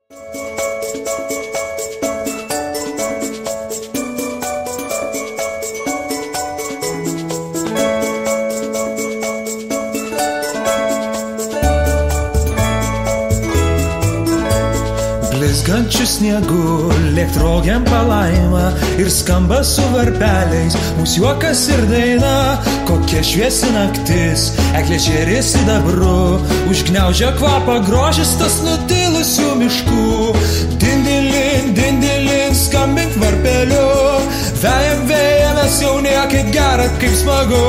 Blizgančiu sniegu lėktrogiam palaima ir skamba su varpeliais mūsų juokas ir daina. Kokia šviesi naktis, eglė žėri sidabru, užgniaužia kvapą grožis tas nutilusių miškų. Dindilin, skambink varpeliu, vejam, mes jauni, kaip gera, kaip smagu.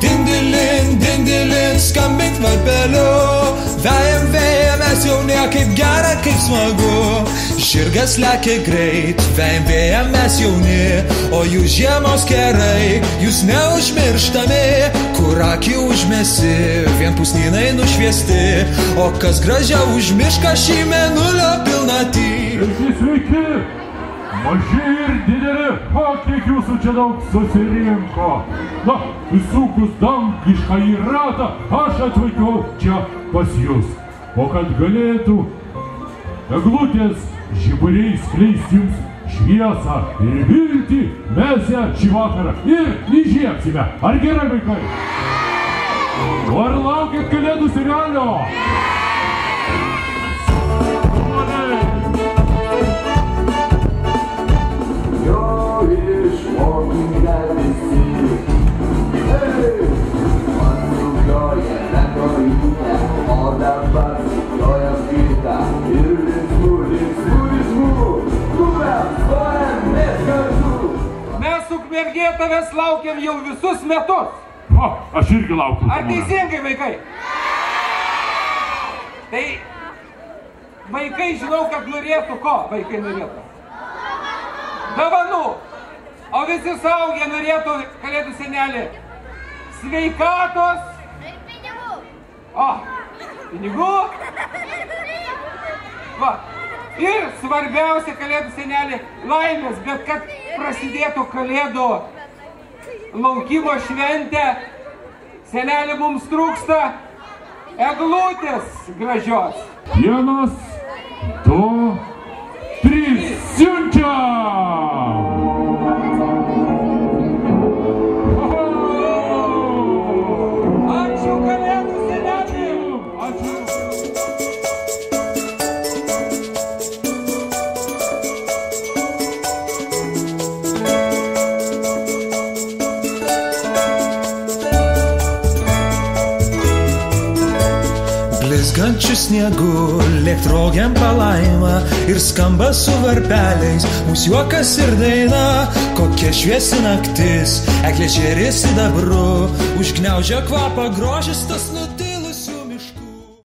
Dindilin, skambink varpeliu, vejam, mes jauni, kaip gera, kaip smagu. Žirgas lekia greit, vejam, mes jauni, o jūs žiemos kerai, jūs neužmirštami, kur akį užmesi, vien pusnynai nušviesti, o kas gražiau už mišką šį mėnulio pilnatį. Sveiki, maži ir dideli, o kiek jūsų čia daug susirinko. Na, įsukus dangišką į ratą, aš atvykau čia pas jūs. O kad galėtų eglutės žiburiais skleisti jums šviesą ir viltį, mes ją šį vakarą ir įžiebsime. Ar gerai, vaikai? O ar laukit kalėdų serialio? Ukmergė tavęs laukiam jau visus metus. O, aš irgi laukiu. Ar teisingai, vaikai? Tai vaikai žinau, kad norėtų ko? Vaikai norėtų dovanų. O visi suaugę norėtų, kalėdų senelį, sveikatos ir pinigų. O, pinigų? Va. Ir svarbiausia, kalėdų senelį, laimės, bet kad prasidėtų kalėdų laukimo šventę, senelį mums trūksta eglutės gražios. 1, 2, 3, siunčiam! Ačiū kalėdų senelį! Ačiū! Blizgančiu sniegu lėktrogiam palaima ir skamba su varpeliais mūsų juokas ir daina. Kokia šviesi naktis, eglė žėri sidabru, užgniaužia kvapą grožis tas nuti.